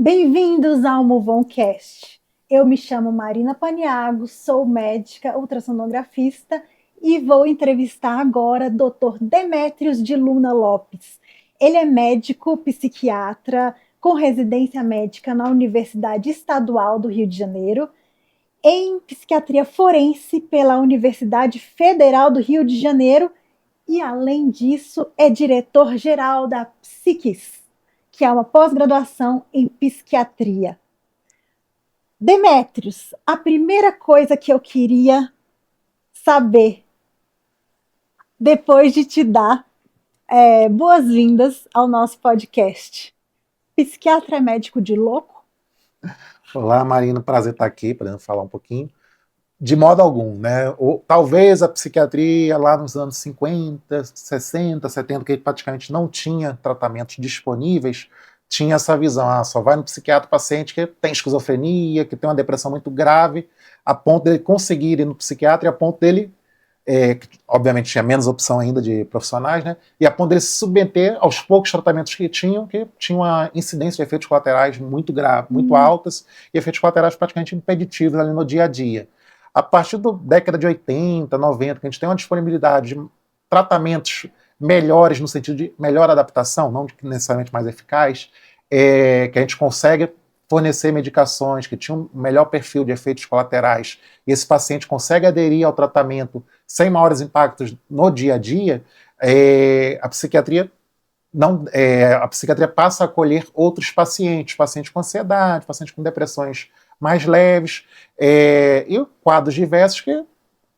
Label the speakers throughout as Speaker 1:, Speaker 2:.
Speaker 1: Bem-vindos ao MoveOnCast. Eu me chamo Marina Paniago, sou médica ultrassonografista e vou entrevistar agora Dr. Demétrios de Luna Lopes. Ele é médico psiquiatra com residência médica na Universidade Estadual do Rio de Janeiro, em psiquiatria forense pela Universidade Federal do Rio de Janeiro e, além disso, é diretor-geral da Psiquis, que é uma pós-graduação em psiquiatria. Demétrios, a primeira coisa que eu queria saber, depois de te dar boas-vindas ao nosso podcast. Psiquiatra é médico de louco?
Speaker 2: Olá, Marina, prazer estar aqui, podendo falar um pouquinho. De modo algum, né? Ou, talvez a psiquiatria lá nos anos 50, 60, 70, que praticamente não tinha tratamentos disponíveis, tinha essa visão, só vai no psiquiatra o paciente que tem esquizofrenia, que tem uma depressão muito grave, a ponto dele conseguir ir no psiquiatra e a ponto dele, obviamente tinha menos opção ainda de profissionais, né? E a ponto dele se submeter aos poucos tratamentos que tinham uma incidência de efeitos colaterais muito graves, muito altas, e efeitos colaterais praticamente impeditivos ali no dia a dia. A partir da década de 80, 90, que a gente tem uma disponibilidade de tratamentos melhores no sentido de melhor adaptação, não necessariamente mais eficaz, que a gente consegue fornecer medicações que tinham um melhor perfil de efeitos colaterais e esse paciente consegue aderir ao tratamento sem maiores impactos no dia a dia, a psiquiatria passa a acolher outros pacientes com ansiedade, pacientes com depressões mais leves, e quadros diversos que,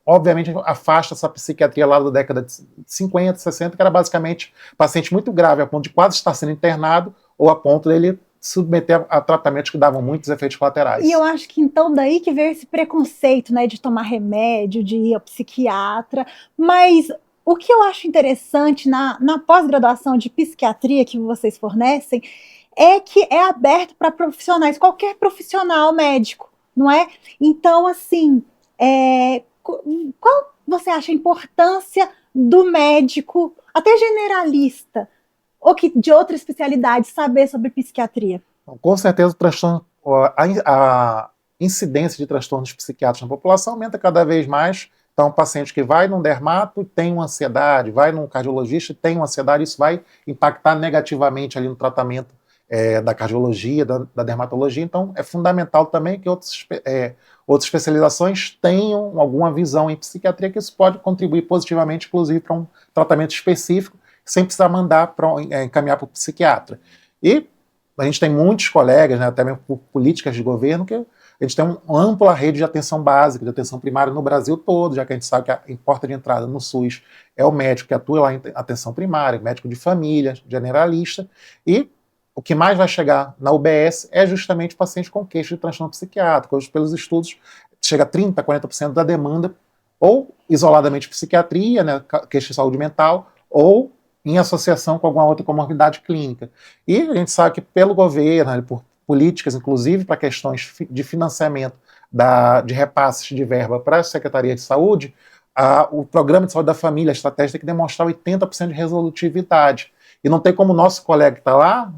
Speaker 2: obviamente, afasta essa psiquiatria lá da década de 50, 60, que era basicamente paciente muito grave, a ponto de quase estar sendo internado, ou a ponto dele submeter a tratamentos que davam muitos efeitos colaterais.
Speaker 1: E eu acho que então daí que veio esse preconceito, né, de tomar remédio, de ir ao psiquiatra, mas o que eu acho interessante na pós-graduação de psiquiatria que vocês fornecem é que é aberto para profissionais, qualquer profissional médico, não é? Então, assim, qual você acha a importância do médico, até generalista, ou que de outra especialidade, saber sobre psiquiatria?
Speaker 2: Com certeza o transtorno, a incidência de transtornos psiquiátricos na população aumenta cada vez mais. Então, um paciente que vai num dermato tem uma ansiedade, vai num cardiologista tem uma ansiedade, isso vai impactar negativamente ali no tratamento da cardiologia, da dermatologia. Então, é fundamental também que outras especializações tenham alguma visão em psiquiatria, que isso pode contribuir positivamente, inclusive, para um tratamento específico, sem precisar mandar encaminhar para o psiquiatra. E a gente tem muitos colegas, né, até mesmo por políticas de governo, que a gente tem uma ampla rede de atenção básica, de atenção primária no Brasil todo, já que a gente sabe que a porta de entrada no SUS é o médico que atua lá em atenção primária, médico de família, generalista, e o que mais vai chegar na UBS é justamente paciente com queixa de transtorno psiquiátrico. Hoje, pelos estudos, chega a 30%, 40% da demanda, ou isoladamente psiquiatria, né, queixa de saúde mental, ou em associação com alguma outra comorbidade clínica. E a gente sabe que pelo governo, né, por políticas, inclusive para questões de financiamento de repasses de verba para a Secretaria de Saúde, o Programa de Saúde da Família, a estratégia tem que demonstrar 80% de resolutividade. E não tem como o nosso colega que está lá,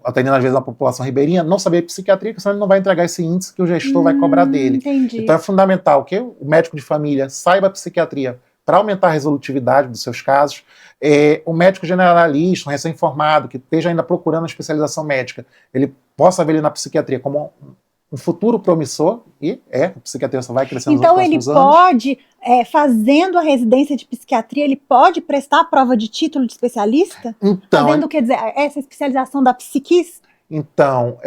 Speaker 2: atendendo às vezes a população ribeirinha, não saber psiquiatria, porque senão ele não vai entregar esse índice que o gestor vai cobrar dele.
Speaker 1: Entendi.
Speaker 2: Então é fundamental que o médico de família saiba a psiquiatria para aumentar a resolutividade dos seus casos. O médico generalista, um recém-formado, que esteja ainda procurando uma especialização médica, ele possa ver ele na psiquiatria como um futuro promissor, e a psiquiatria só vai crescendo nos próximos anos.
Speaker 1: Então ele pode, fazendo a residência de psiquiatria, ele pode prestar a prova de título de especialista?
Speaker 2: Então,
Speaker 1: fazendo, quer dizer, essa especialização da Psiquis?
Speaker 2: Então,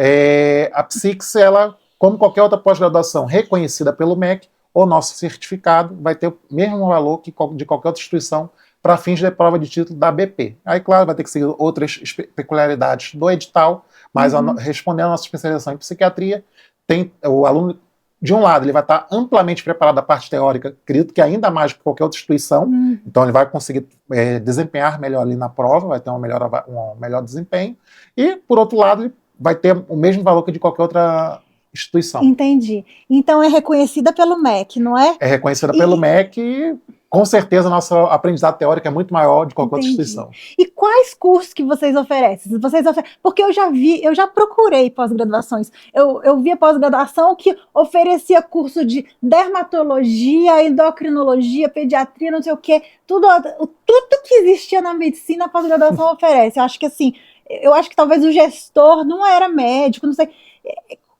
Speaker 2: a Psiquis, ela, como qualquer outra pós-graduação reconhecida pelo MEC, o nosso certificado vai ter o mesmo valor que de qualquer outra instituição para fins de prova de título da ABP. Aí, claro, vai ter que seguir outras peculiaridades do edital, mas respondendo à nossa especialização em psiquiatria, tem o aluno, de um lado, ele vai estar amplamente preparado da parte teórica, acredito que ainda mais que qualquer outra instituição, então ele vai conseguir desempenhar melhor ali na prova, vai ter um melhor desempenho, e, por outro lado, ele vai ter o mesmo valor que de qualquer outra instituição.
Speaker 1: Entendi. Então é reconhecida pelo MEC, não é?
Speaker 2: É reconhecida pelo MEC com certeza, nosso aprendizado teórico é muito maior de qualquer outra
Speaker 1: Entendi.
Speaker 2: instituição.
Speaker 1: E quais cursos que vocês oferecem? Porque eu já procurei pós-graduações. Eu vi a pós-graduação que oferecia curso de dermatologia, endocrinologia, pediatria, não sei o quê. Tudo que existia na medicina, a pós-graduação oferece. Eu acho que talvez o gestor não era médico, não sei.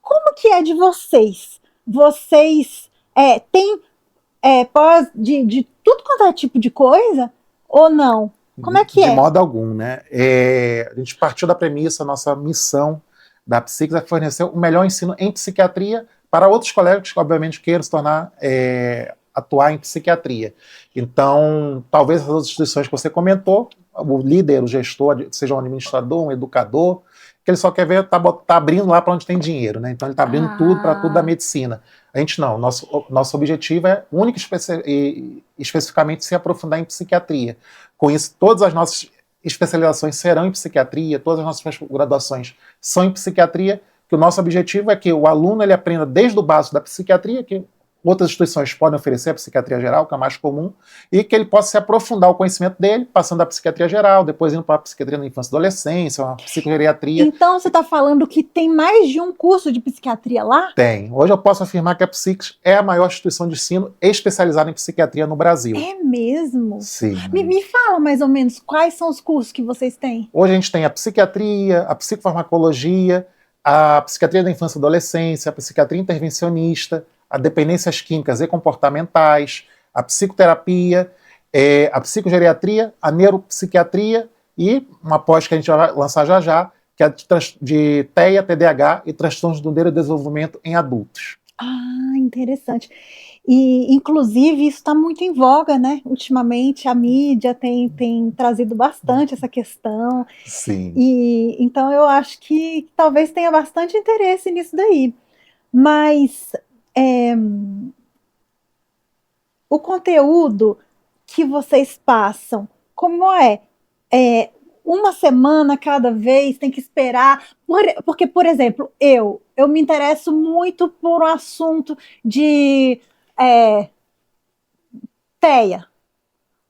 Speaker 1: Como que é de vocês? Vocês têm pós de tudo quanto é tipo de coisa? Ou não? Como é que
Speaker 2: De
Speaker 1: é?
Speaker 2: modo algum, né? A gente partiu da premissa, nossa missão da Psiques é fornecer o melhor ensino em psiquiatria para outros colegas que, obviamente, queiram se tornar, atuar em psiquiatria. Então, talvez as outras instituições que você comentou, o líder, o gestor, seja um administrador, um educador, que ele só quer ver, tá abrindo lá para onde tem dinheiro, né? Então ele está abrindo tudo para tudo da medicina. A gente não, nosso objetivo é único e especificamente se aprofundar em psiquiatria. Com isso, todas as nossas especializações serão em psiquiatria, todas as nossas graduações são em psiquiatria, que o nosso objetivo é que o aluno ele aprenda desde o básico da psiquiatria, que outras instituições podem oferecer a psiquiatria geral, que é a mais comum, e que ele possa se aprofundar o conhecimento dele, passando da psiquiatria geral, depois indo para a psiquiatria na infância e adolescência, uma psicogeriatria.
Speaker 1: Então você está falando que tem mais de um curso de psiquiatria lá?
Speaker 2: Tem. Hoje eu posso afirmar que a Psiques é a maior instituição de ensino especializada em psiquiatria no Brasil.
Speaker 1: É mesmo?
Speaker 2: Sim.
Speaker 1: Me fala mais ou menos quais são os cursos que vocês têm.
Speaker 2: Hoje a gente tem a psiquiatria, a psicofarmacologia, a psiquiatria da infância e adolescência, a psiquiatria intervencionista, a dependências químicas e comportamentais, a psicoterapia, a psicogeriatria, a neuropsiquiatria e uma pós que a gente vai lançar já já, que é de TEA, TDAH e transtornos do neurodesenvolvimento em adultos.
Speaker 1: Ah, interessante. E, inclusive, isso está muito em voga, né? Ultimamente, a mídia tem trazido bastante essa questão.
Speaker 2: Sim.
Speaker 1: E então eu acho que talvez tenha bastante interesse nisso daí. Mas o conteúdo que vocês passam, como uma semana cada vez, tem que esperar, porque, por exemplo, eu me interesso muito por um assunto de TEA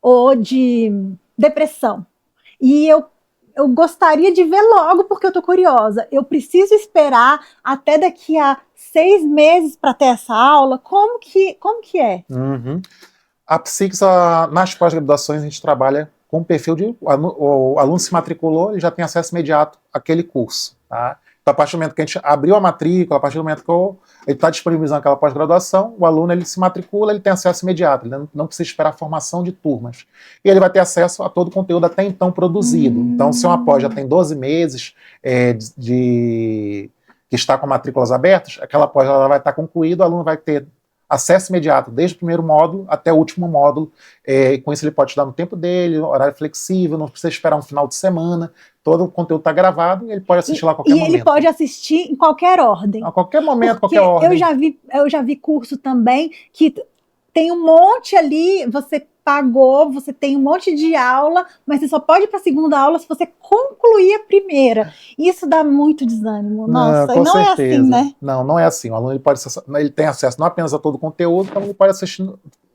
Speaker 1: ou de depressão, e eu gostaria de ver logo, porque eu tô curiosa. Eu preciso esperar até daqui a 6 meses para ter essa aula? Como que é?
Speaker 2: Uhum. A Psiques, nas pós-graduações, a gente trabalha com o perfil de... O aluno se matriculou, ele já tem acesso imediato àquele curso. Tá? Então, a partir do momento que a gente abriu a matrícula, a partir do momento que ele está disponibilizando aquela pós-graduação, o aluno ele se matricula, ele tem acesso imediato, ele não precisa esperar a formação de turmas. E ele vai ter acesso a todo o conteúdo até então produzido. Então, se uma pós já tem 12 meses que está com matrículas abertas, aquela pós ela vai estar concluída, o aluno vai ter acesso imediato, desde o primeiro módulo até o último módulo, e com isso ele pode estudar no tempo dele, horário flexível, não precisa esperar um final de semana, todo o conteúdo está gravado e ele pode assistir lá a qualquer momento.
Speaker 1: E ele pode assistir em qualquer ordem.
Speaker 2: A qualquer momento,
Speaker 1: porque
Speaker 2: qualquer ordem.
Speaker 1: Eu já vi curso também que tem um monte ali, você pagou, você tem um monte de aula, mas você só pode ir para a segunda aula se você concluir a primeira. Isso dá muito desânimo. Nossa,
Speaker 2: não
Speaker 1: certeza. É assim, né?
Speaker 2: Não é assim. O aluno ele tem acesso não apenas a todo o conteúdo, como ele pode assistir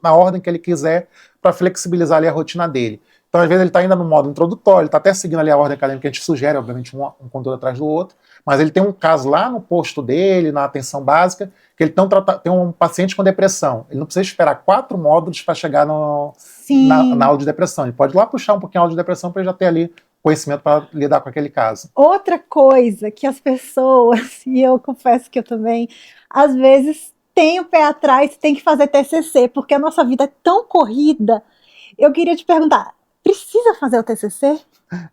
Speaker 2: na ordem que ele quiser para flexibilizar ali a rotina dele. Então, às vezes, ele está ainda no modo introdutório, ele está até seguindo ali a ordem acadêmica que a gente sugere, obviamente, um conteúdo atrás do outro, mas ele tem um caso lá no posto dele, na atenção básica, que ele tem um paciente com depressão. Ele não precisa esperar 4 módulos para chegar na aula de depressão. Ele pode ir lá puxar um pouquinho a aula de depressão para ele já ter ali conhecimento para lidar com aquele caso.
Speaker 1: Outra coisa que as pessoas, e eu confesso que eu também, às vezes tem o pé atrás, tem que fazer TCC, porque a nossa vida é tão corrida. Eu queria te perguntar, precisa fazer o TCC?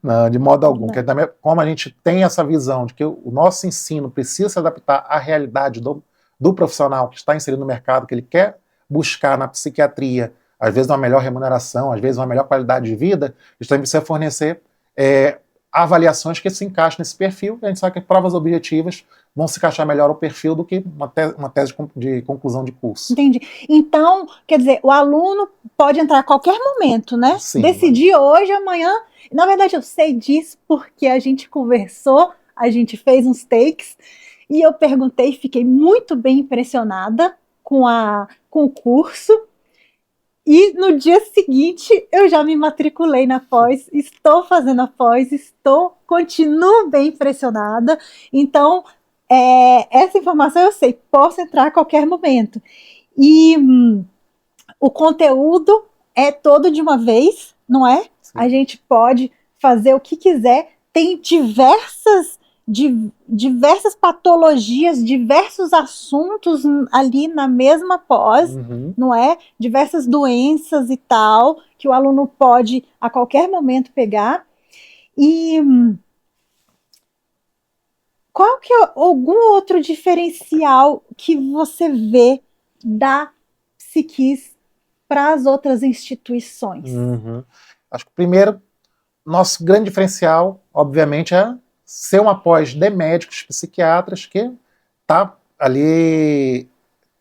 Speaker 2: Não, de modo algum. Porque também, como a gente tem essa visão de que o nosso ensino precisa se adaptar à realidade do profissional que está inserido no mercado, que ele quer buscar na psiquiatria, às vezes uma melhor remuneração, às vezes uma melhor qualidade de vida, a gente também precisa fornecer avaliações que se encaixem nesse perfil, e a gente sabe que provas objetivas vão se encaixar melhor ao perfil do que uma tese de conclusão de curso.
Speaker 1: Entendi. Então, quer dizer, o aluno pode entrar a qualquer momento, né?
Speaker 2: Sim,
Speaker 1: decidir hoje, amanhã. Na verdade, eu sei disso porque a gente conversou, a gente fez uns takes, e eu perguntei, fiquei muito bem impressionada com o curso. E no dia seguinte eu já me matriculei na pós, estou fazendo a pós, continuo bem impressionada. Então, essa informação eu sei, posso entrar a qualquer momento. E o conteúdo é todo de uma vez, não é? Sim. A gente pode fazer o que quiser, tem diversas patologias, diversos assuntos ali na mesma pós, não é? Diversas doenças e tal, que o aluno pode a qualquer momento pegar. E qual que é algum outro diferencial que você vê da Psiquis para as outras instituições?
Speaker 2: Acho que o primeiro, nosso grande diferencial, obviamente, é ser uma pós de médicos psiquiatras que está ali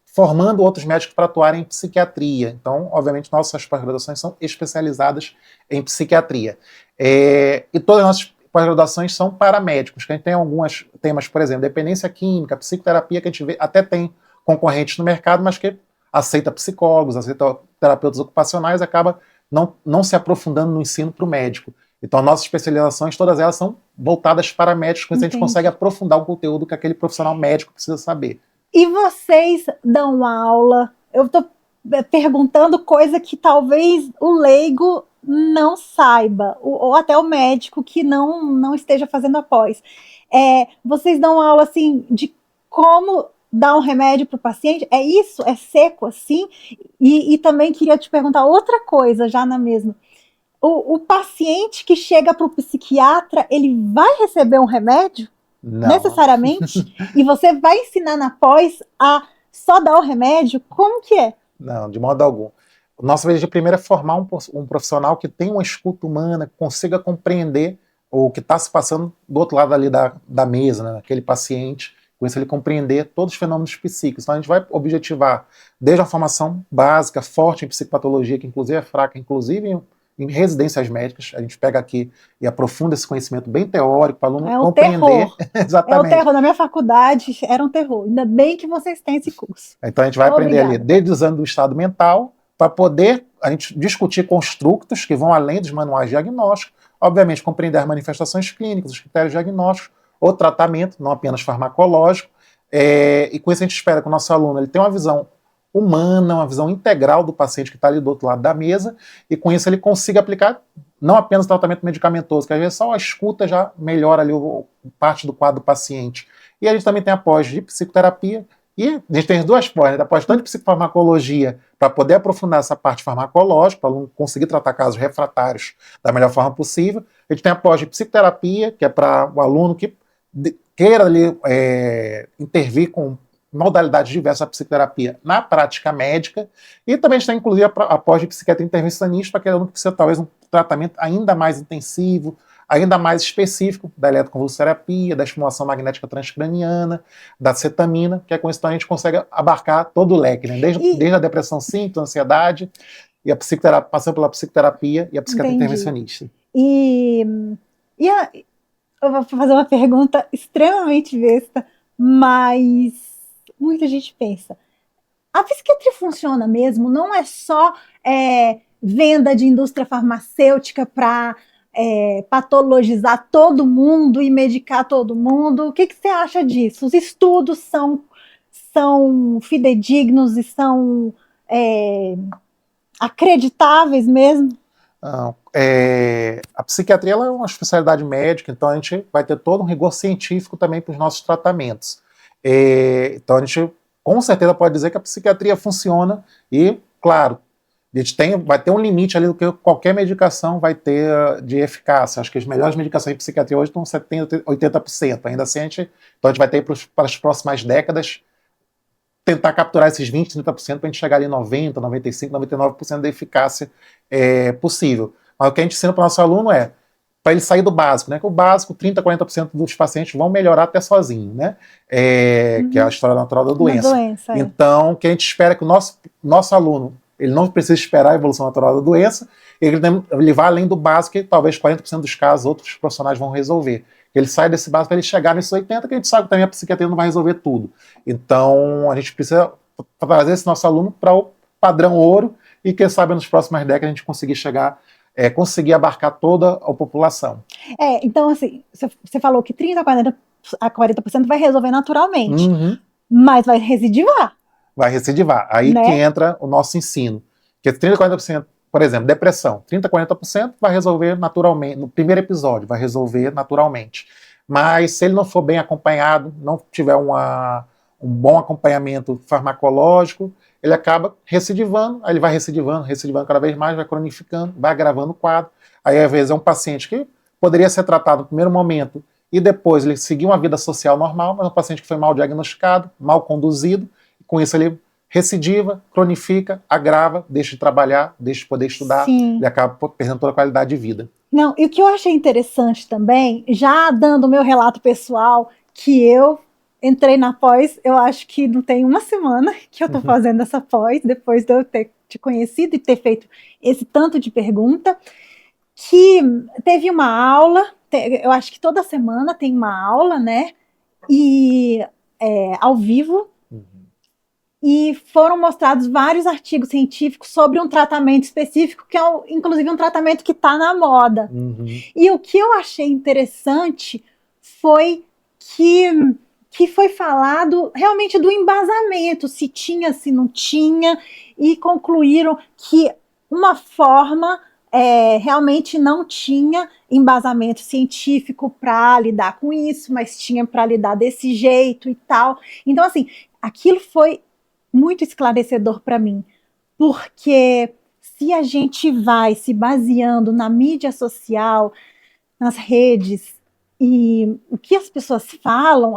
Speaker 2: formando outros médicos para atuarem em psiquiatria. Então, obviamente, nossas pós-graduações são especializadas em psiquiatria. E todas as nossas pós-graduações são para médicos, que a gente tem alguns temas, por exemplo, dependência química, psicoterapia, que a gente vê, até tem concorrentes no mercado, mas que aceita psicólogos, aceita terapeutas ocupacionais, acaba não se aprofundando no ensino para o médico. Então, nossas especializações, todas elas são voltadas para médicos, com isso a gente consegue aprofundar o conteúdo que aquele profissional médico precisa saber.
Speaker 1: E vocês dão aula? Eu estou perguntando coisa que talvez o leigo não saiba, ou até o médico que não esteja fazendo a pós. Vocês dão aula assim de como dar um remédio para o paciente? É isso? É seco assim? E também queria te perguntar outra coisa, já na mesma. O paciente que chega para o psiquiatra, ele vai receber um remédio? Não. Necessariamente? E você vai ensinar na pós a só dar o remédio? Como que é?
Speaker 2: Não, de modo algum. Nossa vez de primeiro é formar um profissional que tenha uma escuta humana, que consiga compreender o que está se passando do outro lado ali da mesa, né, aquele paciente, com isso ele compreender todos os fenômenos psíquicos. Então a gente vai objetivar desde a formação básica, forte em psicopatologia, que inclusive é fraca, inclusive em residências médicas, a gente pega aqui e aprofunda esse conhecimento bem teórico para o aluno compreender.
Speaker 1: Terror. Exatamente. É o terror. Na minha faculdade era um terror. Ainda bem que vocês têm esse curso.
Speaker 2: Então a gente vai aprender ali desde o exame do estado mental, para poder a gente discutir construtos que vão além dos manuais diagnósticos, obviamente compreender as manifestações clínicas, os critérios diagnósticos, o tratamento, não apenas farmacológico, e com isso a gente espera que o nosso aluno ele tenha uma visão humana, uma visão integral do paciente que está ali do outro lado da mesa, e com isso ele consiga aplicar não apenas o tratamento medicamentoso, que às vezes só a escuta já melhora ali parte do quadro do paciente. E a gente também tem a pós de psicoterapia, e a gente tem as duas pós, né? A pós tanto de psicofarmacologia, para poder aprofundar essa parte farmacológica, para o aluno conseguir tratar casos refratários da melhor forma possível. A gente tem a pós de psicoterapia, que é para o aluno que queira ali intervir com modalidades diversas da psicoterapia na prática médica, e também a gente tem inclusive a pós de psiquiatria intervencionista para aquele aluno que precisa talvez um tratamento ainda mais intensivo, ainda mais específico da eletroconvulsoterapia, da estimulação magnética transcraniana, da cetamina, que é com isso que a gente consegue abarcar todo o leque, né? Desde a depressão simples, a ansiedade, e a psicoterapia, passando pela psicoterapia e a psiquiatria intervencionista.
Speaker 1: Eu vou fazer uma pergunta extremamente besta, mas muita gente pensa, a psiquiatria funciona mesmo? Não é só venda de indústria farmacêutica para patologizar todo mundo e medicar todo mundo? O que você acha disso? Os estudos são fidedignos e são acreditáveis mesmo?
Speaker 2: Não, a psiquiatria ela é uma especialidade médica, então a gente vai ter todo um rigor científico também para os nossos tratamentos. Então a gente com certeza pode dizer que a psiquiatria funciona e, claro, a gente vai ter um limite ali do que qualquer medicação vai ter de eficácia. Acho que as melhores medicações de psiquiatria hoje estão 70%, 80%. Ainda assim, então a gente vai ter para as próximas décadas tentar capturar esses 20%, 30% para a gente chegar ali em 90%, 95%, 99% da eficácia possível. Mas o que a gente ensina para o nosso aluno é para ele sair do básico, né? Que o básico, 30%, 40% dos pacientes vão melhorar até sozinho, né? Que é a história natural da doença. Então, o que a gente espera é que o nosso aluno ele não precisa esperar a evolução natural da doença, ele vai além do básico, que talvez 40% dos casos outros profissionais vão resolver. Ele sai desse básico para ele chegar nesses 80%, que a gente sabe que também a psiquiatria não vai resolver tudo. Então, a gente precisa trazer esse nosso aluno para o padrão ouro, e quem sabe nas próximas décadas a gente conseguir chegar, conseguir abarcar toda a população.
Speaker 1: Então, assim, você falou que 30 a 40% vai resolver naturalmente,
Speaker 2: Uhum.
Speaker 1: mas vai recidivar.
Speaker 2: Vai recidivar. Aí
Speaker 1: Né?
Speaker 2: que entra o nosso ensino. Que 30, 40%, por exemplo, depressão, 30, 40% vai resolver naturalmente, no primeiro episódio, vai resolver naturalmente. Mas se ele não for bem acompanhado, não tiver um bom acompanhamento farmacológico, ele acaba recidivando, aí ele vai recidivando cada vez mais, vai cronificando, vai agravando o quadro. Aí, às vezes, é um paciente que poderia ser tratado no primeiro momento e depois ele seguir uma vida social normal, mas é um paciente que foi mal diagnosticado, mal conduzido, e com isso ele recidiva, cronifica, agrava, deixa de trabalhar, deixa de poder estudar,
Speaker 1: Sim.
Speaker 2: ele acaba perdendo toda a qualidade de vida.
Speaker 1: Não, e o que eu achei interessante também, já dando o meu relato pessoal, que eu entrei na pós, eu acho que não tem uma semana que eu tô fazendo essa pós, depois de eu ter te conhecido e ter feito esse tanto de pergunta, que teve uma aula, eu acho que toda semana tem uma aula, né, e ao vivo, e foram mostrados vários artigos científicos sobre um tratamento específico, que é, inclusive, um tratamento que está na moda. E o que eu achei interessante foi que foi falado realmente do embasamento, se tinha, se não tinha, e concluíram que uma forma realmente não tinha embasamento científico para lidar com isso, mas tinha para lidar desse jeito e tal. Então, assim, aquilo foi muito esclarecedor para mim, porque se a gente vai se baseando na mídia social, nas redes, e o que as pessoas falam,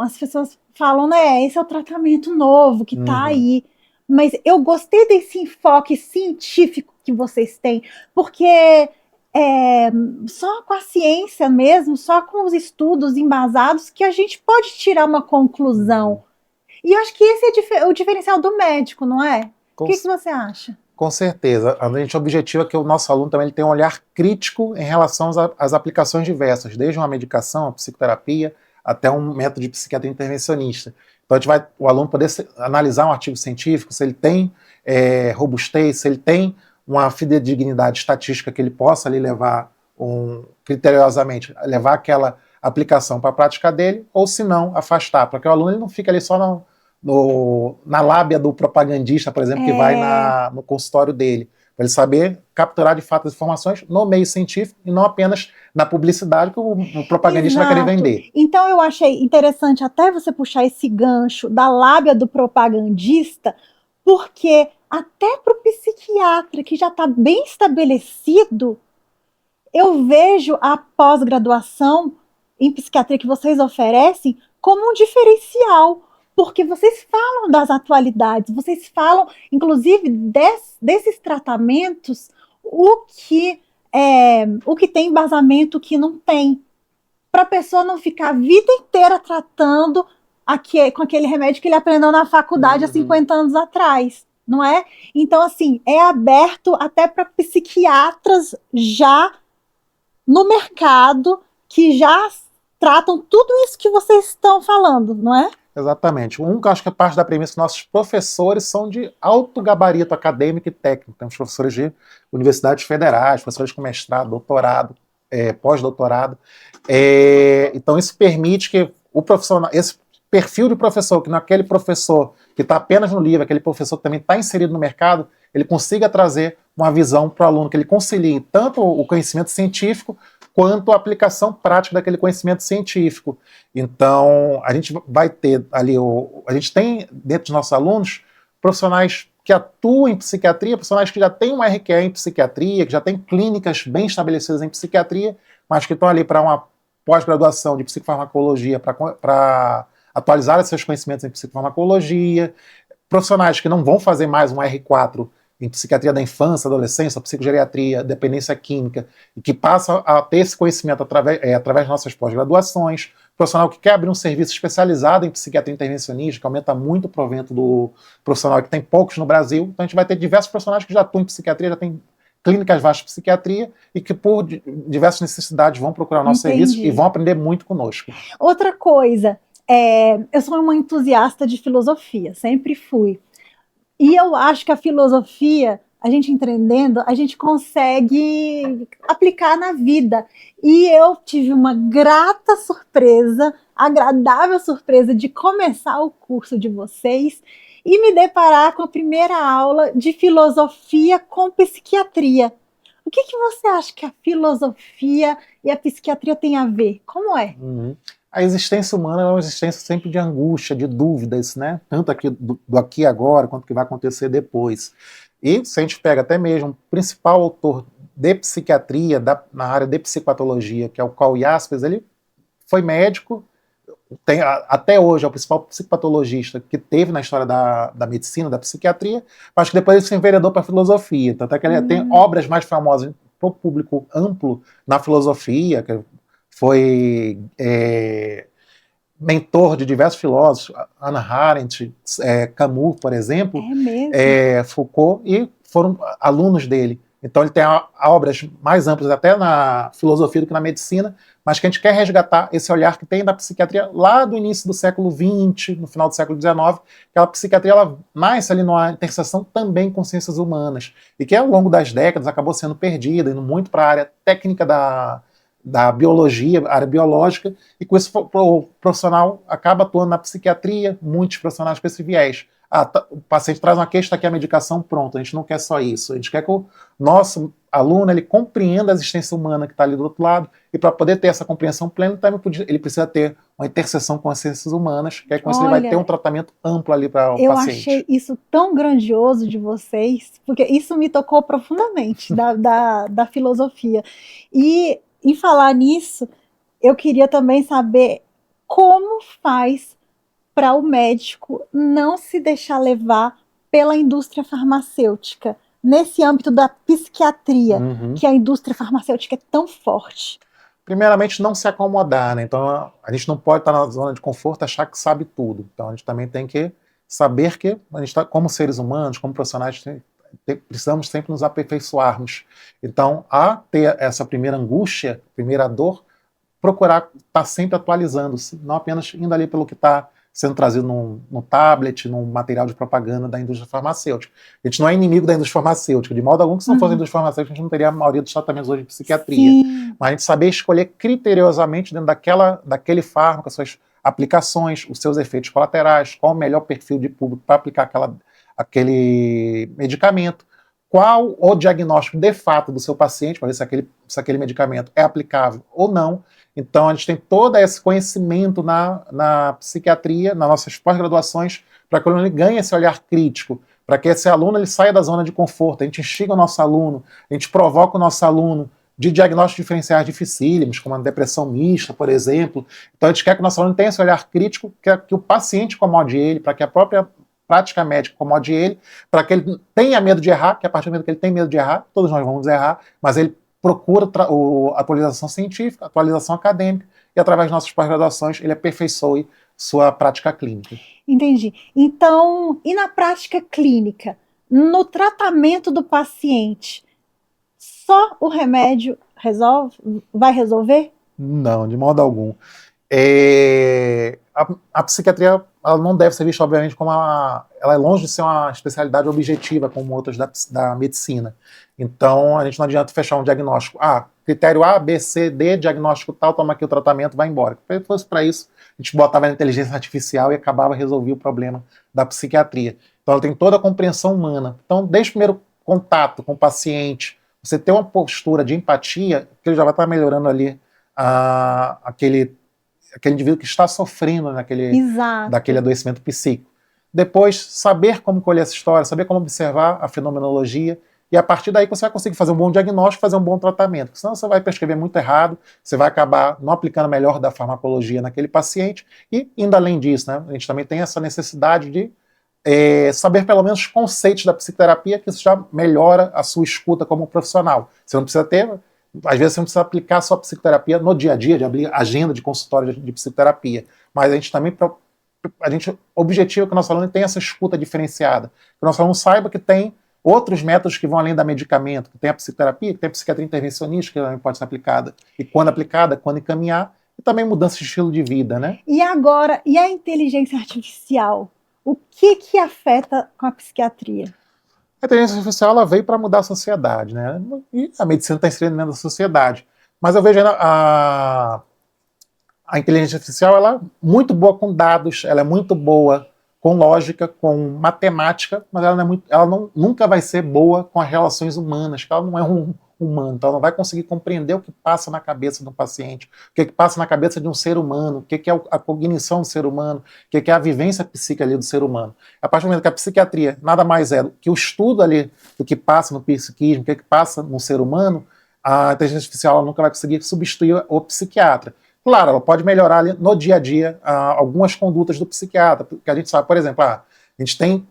Speaker 1: né, esse é o tratamento novo que está aí, mas eu gostei desse enfoque científico que vocês têm, porque só com a ciência mesmo, só com os estudos embasados que a gente pode tirar uma conclusão. E eu acho que esse é o diferencial do médico, não é? O que você acha?
Speaker 2: Com certeza. A gente objetiva que o nosso aluno também tenha um olhar crítico em relação às aplicações diversas, desde uma medicação, a psicoterapia, até um método de psiquiatria intervencionista. Então o aluno poder analisar um artigo científico, se ele tem robustez, se ele tem uma fidedignidade estatística que ele possa ali levar criteriosamente, levar aquela aplicação para a prática dele, ou se não, afastar, para que o aluno ele não fique ali só na lábia do propagandista, por exemplo, que vai no consultório dele, para ele saber capturar de fato as informações no meio científico e não apenas na publicidade que o propagandista vai querer vender.
Speaker 1: Então eu achei interessante até você puxar esse gancho da lábia do propagandista, porque até para o psiquiatra que já está bem estabelecido, eu vejo a pós-graduação em psiquiatria que vocês oferecem como um diferencial, porque vocês falam das atualidades, vocês falam, inclusive, desses tratamentos, o que tem embasamento, o que não tem, para a pessoa não ficar a vida inteira tratando com aquele remédio que ele aprendeu na faculdade há 50 anos atrás, não é? Então, assim, é aberto até para psiquiatras já no mercado, que já tratam tudo isso que vocês estão falando, não é?
Speaker 2: Exatamente. Que eu acho que é parte da premissa que nossos professores são de alto gabarito acadêmico e técnico. Temos professores de universidades federais, professores com mestrado, doutorado, pós-doutorado. Então isso permite que o profissional, esse perfil de professor, que não é aquele professor que está apenas no livro, aquele professor que também está inserido no mercado, ele consiga trazer uma visão para o aluno, que ele concilie tanto o conhecimento científico quanto a aplicação prática daquele conhecimento científico. Então, a gente vai ter ali, a gente tem dentro dos nossos alunos profissionais que atuam em psiquiatria, profissionais que já têm um RQE em psiquiatria, que já têm clínicas bem estabelecidas em psiquiatria, mas que estão ali para uma pós-graduação de psicofarmacologia, para atualizar seus conhecimentos em psicofarmacologia, profissionais que não vão fazer mais um R4 em psiquiatria da infância, adolescência, psicogeriatria, dependência química, e que passa a ter esse conhecimento através das nossas pós-graduações, profissional que quer abrir um serviço especializado em psiquiatria intervencionista, que aumenta muito o provento do profissional, que tem poucos no Brasil. Então a gente vai ter diversos profissionais que já atuam em psiquiatria, já tem clínicas vastas de psiquiatria e que por diversas necessidades vão procurar o nosso serviço e vão aprender muito conosco.
Speaker 1: Outra coisa, eu sou uma entusiasta de filosofia, sempre fui. E eu acho que a filosofia, a gente entendendo, a gente consegue aplicar na vida. E eu tive uma grata surpresa, agradável surpresa de começar o curso de vocês e me deparar com a primeira aula de filosofia com psiquiatria. O que que você acha que a filosofia e a psiquiatria têm a ver? Como é?
Speaker 2: Uhum. A existência humana é uma existência sempre de angústia, de dúvidas, né? Tanto aqui do aqui e agora, quanto que vai acontecer depois. E se a gente pega até mesmo o principal autor de psiquiatria, na área de psicopatologia, que é o Karl Jaspers, ele foi médico, até hoje é o principal psicopatologista que teve na história da medicina, da psiquiatria, mas que depois ele se enveredou para a filosofia. Tanto é que ele tem obras mais famosas para o público amplo na filosofia, que foi mentor de diversos filósofos, Hannah Arendt, Camus, por exemplo, Foucault, e foram alunos dele. Então ele tem obras mais amplas até na filosofia do que na medicina, mas que a gente quer resgatar esse olhar que tem da psiquiatria lá do início do século XX, no final do século XIX, que a psiquiatria ela nasce ali numa interseção também com ciências humanas, e que ao longo das décadas acabou sendo perdida, indo muito para a área técnica da biologia, área biológica, e com isso o profissional acaba atuando na psiquiatria, muitos profissionais com esse viés. O paciente traz uma queixa, está aqui a medicação, pronto, a gente não quer só isso, a gente quer que o nosso aluno ele compreenda a existência humana que está ali do outro lado, e para poder ter essa compreensão plena, ele precisa ter uma interseção com as ciências humanas, que é com isso ele vai ter um tratamento amplo ali para o paciente.
Speaker 1: Eu achei isso tão grandioso de vocês, porque isso me tocou profundamente, da filosofia. E, em falar nisso, eu queria também saber como faz para o médico não se deixar levar pela indústria farmacêutica, nesse âmbito da psiquiatria, que a indústria farmacêutica é tão forte.
Speaker 2: Primeiramente, não se acomodar, né? Então, a gente não pode estar na zona de conforto, achar que sabe tudo. Então, a gente também tem que saber que a gente está, como seres humanos, como profissionais, precisamos sempre nos aperfeiçoarmos. Então, a ter essa primeira angústia, primeira dor, procurar estar sempre atualizando-se, não apenas indo ali pelo que está sendo trazido no tablet, num material de propaganda da indústria farmacêutica. A gente não é inimigo da indústria farmacêutica, de modo algum, que se não fosse a indústria farmacêutica, a gente não teria a maioria dos tratamentos hoje de psiquiatria.
Speaker 1: Sim.
Speaker 2: Mas a gente saber escolher criteriosamente dentro daquele fármaco, as suas aplicações, os seus efeitos colaterais, qual o melhor perfil de público para aplicar aquele medicamento, qual o diagnóstico de fato do seu paciente, para ver se aquele medicamento é aplicável ou não. Então, a gente tem todo esse conhecimento na psiquiatria, nas nossas pós-graduações, para que o aluno ganhe esse olhar crítico, para que esse aluno ele saia da zona de conforto. A gente instiga o nosso aluno, a gente provoca o nosso aluno de diagnósticos diferenciais dificílimos, como a depressão mista, por exemplo. Então, a gente quer que o nosso aluno tenha esse olhar crítico, que o paciente incomode ele, para que a própria prática médica incomode ele, para que ele tenha medo de errar, que a partir do momento que ele tem medo de errar, todos nós vamos errar, mas ele procura atualização científica, atualização acadêmica, e através de nossas pós-graduações ele aperfeiçoe sua prática clínica.
Speaker 1: Entendi. Então, e na prática clínica, no tratamento do paciente, só o remédio vai resolver?
Speaker 2: Não, de modo algum. A psiquiatria ela não deve ser vista, obviamente, como ela é longe de ser uma especialidade objetiva, como outras da medicina. Então, a gente não adianta fechar um diagnóstico. Critério A, B, C, D, diagnóstico tal, toma aqui o tratamento, vai embora. Se fosse para isso, a gente botava na inteligência artificial e acabava resolvendo o problema da psiquiatria. Então, ela tem toda a compreensão humana. Então, desde o primeiro contato com o paciente, você ter uma postura de empatia, que ele já vai estar melhorando ali aquele indivíduo que está sofrendo daquele adoecimento psíquico. Depois, saber como colher essa história, saber como observar a fenomenologia, e a partir daí você vai conseguir fazer um bom diagnóstico, fazer um bom tratamento, porque senão você vai prescrever muito errado, você vai acabar não aplicando melhor da farmacologia naquele paciente, e indo além disso, né, a gente também tem essa necessidade de saber pelo menos os conceitos da psicoterapia, que isso já melhora a sua escuta como profissional. Você não precisa ter... Às vezes você não precisa aplicar só psicoterapia no dia a dia, de abrir agenda de consultório de psicoterapia, mas a gente também, o objetivo é que o nosso aluno tenha essa escuta diferenciada, que o nosso aluno saiba que tem outros métodos que vão além da medicamento, que tem a psicoterapia, que tem a psiquiatria intervencionista, que também pode ser aplicada, e quando aplicada, quando encaminhar, e também mudança de estilo de vida, né?
Speaker 1: E agora, e a inteligência artificial? O que afeta com a psiquiatria?
Speaker 2: A inteligência artificial ela veio para mudar a sociedade, né? E a medicina está inserindo dentro da sociedade. Mas eu vejo a inteligência artificial ela é muito boa com dados, ela é muito boa com lógica, com matemática, mas ela, não é muito, ela não, nunca vai ser boa com as relações humanas, porque ela não é um humano, então ela não vai conseguir compreender o que passa na cabeça do paciente, o que passa na cabeça de um ser humano, o que é a cognição do ser humano, o que é a vivência psíquica ali do ser humano. A partir do momento que a psiquiatria nada mais é do que o estudo ali do que passa no psiquismo, o que passa no ser humano, a inteligência artificial ela nunca vai conseguir substituir o psiquiatra. Claro, ela pode melhorar ali no dia a dia algumas condutas do psiquiatra, porque a gente sabe, por exemplo, a gente tem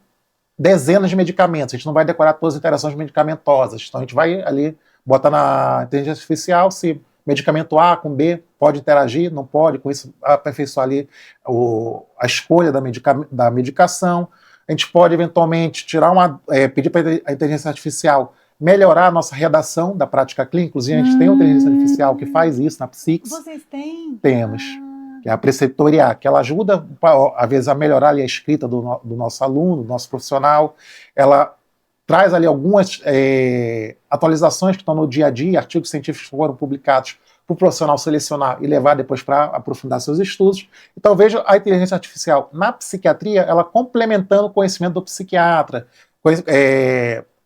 Speaker 2: dezenas de medicamentos, a gente não vai decorar todas as interações medicamentosas, então a gente vai ali, bota na inteligência artificial se medicamento A com B pode interagir, não pode, com isso aperfeiçoar ali a escolha da medicação, a gente pode eventualmente pedir para a inteligência artificial melhorar a nossa redação da prática clínica. Inclusive, a gente tem uma inteligência artificial que faz isso na Psix.
Speaker 1: Vocês têm?
Speaker 2: Temos. Que é a preceptoria, que ela ajuda, às vezes, a melhorar ali a escrita do nosso aluno, do nosso profissional. Ela traz ali algumas atualizações que estão no dia a dia, artigos científicos que foram publicados para o profissional selecionar e levar depois para aprofundar seus estudos. Então, vejo a inteligência artificial na psiquiatria, ela complementando o conhecimento do psiquiatra,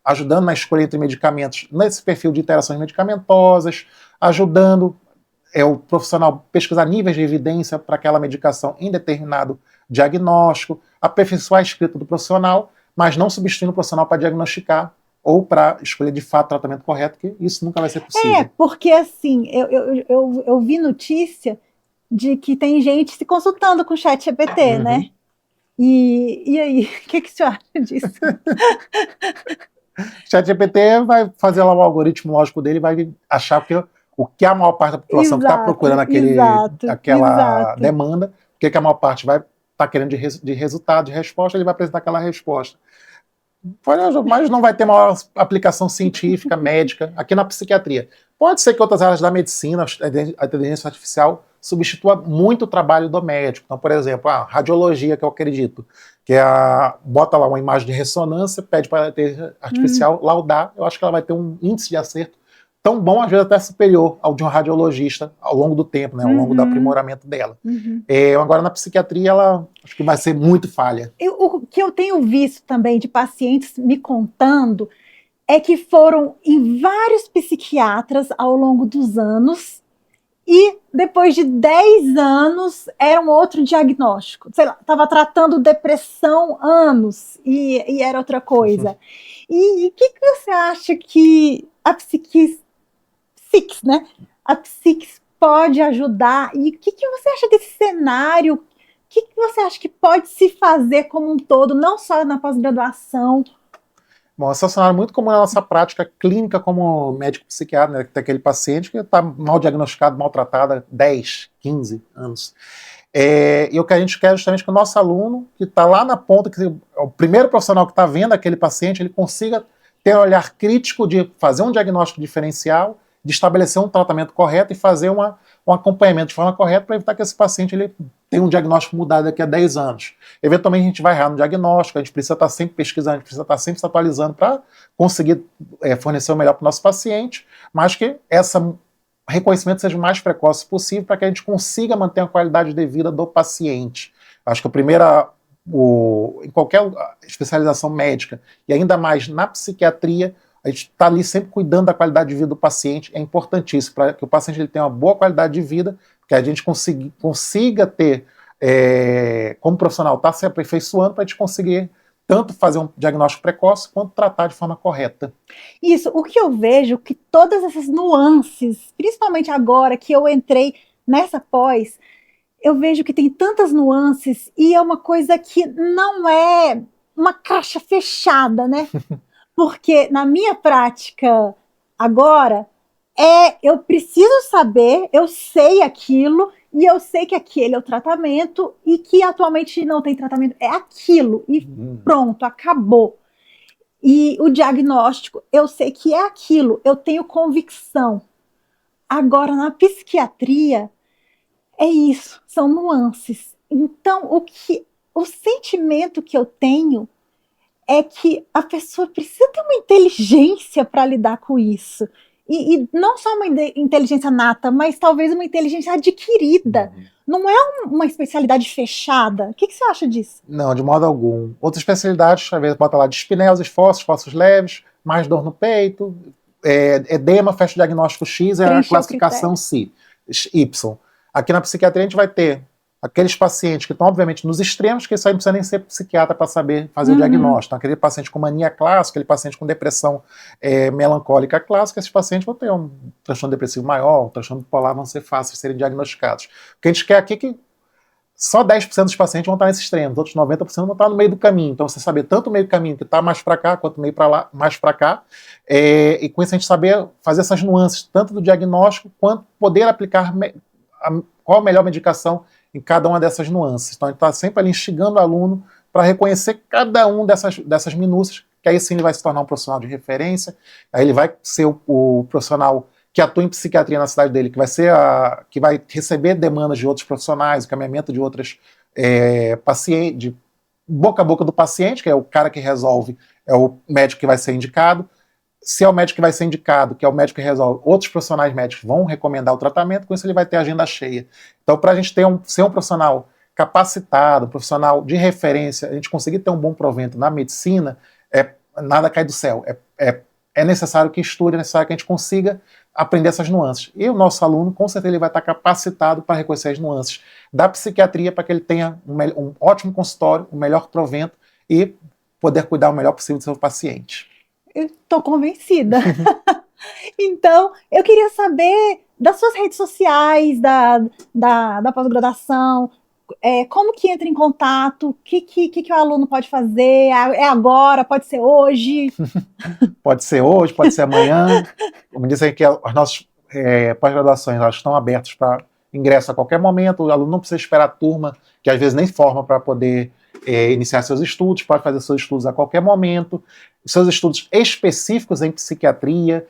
Speaker 2: ajudando na escolha entre medicamentos nesse perfil de interações medicamentosas, ajudando o profissional pesquisar níveis de evidência para aquela medicação em determinado diagnóstico, aperfeiçoar a escrita do profissional, mas não substituindo o profissional para diagnosticar ou para escolher de fato o tratamento correto, que isso nunca vai ser possível.
Speaker 1: Porque assim, eu vi notícia de que tem gente se consultando com o ChatGPT, né? E aí, o que o senhor acha disso?
Speaker 2: ChatGPT vai fazer lá o algoritmo lógico dele, vai achar o que a maior parte da população está procurando aquela demanda, o que a maior parte vai estar querendo de resultado, de resposta, ele vai apresentar aquela resposta. Mas não vai ter maior aplicação científica, médica, aqui na psiquiatria. Pode ser que outras áreas da medicina, a inteligência artificial substitua muito o trabalho do médico. Então, por exemplo, a radiologia, que eu acredito, que bota lá uma imagem de ressonância, pede para a inteligência artificial laudar, eu acho que ela vai ter um índice de acerto tão bom, às vezes até superior ao de um radiologista ao longo do tempo, né, ao longo do aprimoramento dela. Agora, na psiquiatria, ela acho que vai ser muito falha.
Speaker 1: O que eu tenho visto também de pacientes me contando é que foram em vários psiquiatras ao longo dos anos e depois de 10 anos era um outro diagnóstico. Sei lá, estava tratando depressão anos e era outra coisa. E o que você acha que a Psix, né? A Psix pode ajudar? E o que você acha desse cenário? O que você acha que pode se fazer como um todo, não só na pós-graduação?
Speaker 2: Bom, esse é um cenário muito comum na nossa prática clínica como médico psiquiatra, né, que tem aquele paciente que está mal diagnosticado, maltratado há 10, 15 anos. E o que a gente quer é justamente que o nosso aluno, que está lá na ponta, que o primeiro profissional que está vendo aquele paciente, ele consiga ter um olhar crítico de fazer um diagnóstico diferencial, de estabelecer um tratamento correto e fazer um acompanhamento de forma correta para evitar que esse paciente ele tenha um diagnóstico mudado daqui a 10 anos. Eventualmente a gente vai errar no diagnóstico, a gente precisa estar sempre pesquisando, a gente precisa estar sempre se atualizando para conseguir fornecer o melhor para o nosso paciente, mas que esse reconhecimento seja o mais precoce possível para que a gente consiga manter a qualidade de vida do paciente. Acho que em qualquer especialização médica, e ainda mais na psiquiatria, a gente está ali sempre cuidando da qualidade de vida do paciente, é importantíssimo, para que o paciente ele tenha uma boa qualidade de vida, que a gente consiga ter, como profissional, está se aperfeiçoando para a gente conseguir tanto fazer um diagnóstico precoce, quanto tratar de forma correta.
Speaker 1: Isso, o que eu vejo, que todas essas nuances, principalmente agora que eu entrei nessa pós, eu vejo que tem tantas nuances e é uma coisa que não é uma caixa fechada, né? Porque na minha prática agora, eu preciso saber, eu sei aquilo, e eu sei que aquele é o tratamento, e que atualmente não tem tratamento, é aquilo, e pronto, acabou. E o diagnóstico, eu sei que é aquilo, eu tenho convicção. Agora, na psiquiatria, é isso, são nuances. Então, o sentimento que eu tenho é que a pessoa precisa ter uma inteligência para lidar com isso. E não só uma inteligência nata, mas talvez uma inteligência adquirida. Não é uma especialidade fechada. O que você acha disso?
Speaker 2: Não, de modo algum. Outras especialidades, às vezes, bota lá dispneus, esforços leves, mais dor no peito, edema, fecha o diagnóstico X, é a
Speaker 1: Preencher o
Speaker 2: classificação Y. Aqui na psiquiatria a gente vai ter aqueles pacientes que estão, obviamente, nos extremos, que isso aí não precisa nem ser psiquiatra para saber fazer o diagnóstico. Então, aquele paciente com mania clássica, aquele paciente com depressão melancólica clássica, esses pacientes vão ter um transtorno depressivo maior, um transtorno bipolar, vão ser fáceis de serem diagnosticados. O que a gente quer aqui é que só 10% dos pacientes vão estar nesse extremo, os outros 90% vão estar no meio do caminho. Então, você saber tanto o meio do caminho que está mais para cá, quanto o meio para lá, mais para cá, e com isso a gente saber fazer essas nuances, tanto do diagnóstico, quanto poder aplicar qual a melhor medicação em cada uma dessas nuances. Então, a gente está sempre ali instigando o aluno para reconhecer cada um dessas minúcias, que aí sim ele vai se tornar um profissional de referência, aí ele vai ser o profissional que atua em psiquiatria na cidade dele, que vai receber demandas de outros profissionais, encaminhamento de outras pacientes, de boca a boca do paciente, que é o cara que resolve, é o médico que vai ser indicado. Se é o médico que vai ser indicado, que é o médico que resolve, outros profissionais médicos vão recomendar o tratamento, com isso ele vai ter agenda cheia. Então, para a gente ser um profissional capacitado, um profissional de referência, a gente conseguir ter um bom provento na medicina, nada cai do céu. É necessário que estude, é necessário que a gente consiga aprender essas nuances. E o nosso aluno, com certeza, ele vai estar capacitado para reconhecer as nuances da psiquiatria, para que ele tenha um ótimo consultório, um melhor provento e poder cuidar o melhor possível do seu paciente.
Speaker 1: Eu estou convencida. Então, eu queria saber das suas redes sociais, da pós-graduação, como que entra em contato, o que o aluno pode fazer, é agora, pode ser hoje?
Speaker 2: Pode ser hoje, pode ser amanhã. Como dizem que as nossas pós-graduações elas estão abertas para ingresso a qualquer momento, o aluno não precisa esperar a turma, que às vezes nem forma para poder iniciar seus estudos, pode fazer seus estudos a qualquer momento, seus estudos específicos em psiquiatria,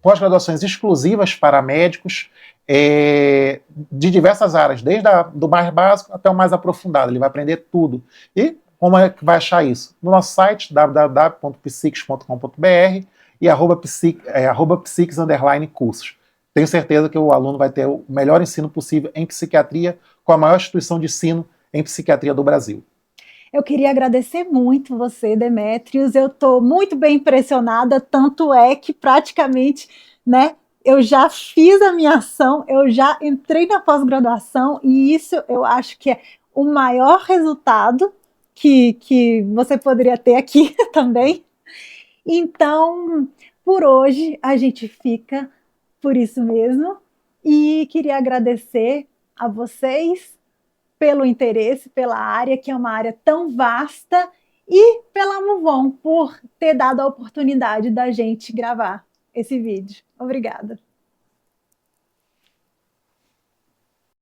Speaker 2: pós-graduações exclusivas para médicos, de diversas áreas, desde do mais básico até o mais aprofundado, ele vai aprender tudo. E como é que vai achar isso? No nosso site, www.psiques.com.br e @psiques_cursos. Tenho certeza que o aluno vai ter o melhor ensino possível em psiquiatria, com a maior instituição de ensino em psiquiatria do Brasil.
Speaker 1: Eu queria agradecer muito você, Demetrios. Eu estou muito bem impressionada, tanto é que praticamente, né, eu já fiz a minha ação, eu já entrei na pós-graduação e isso eu acho que é o maior resultado que você poderia ter aqui também. Então, por hoje, a gente fica por isso mesmo. E queria agradecer a vocês pelo interesse, pela área, que é uma área tão vasta, e pela Muvon, por ter dado a oportunidade da gente gravar esse vídeo. Obrigada.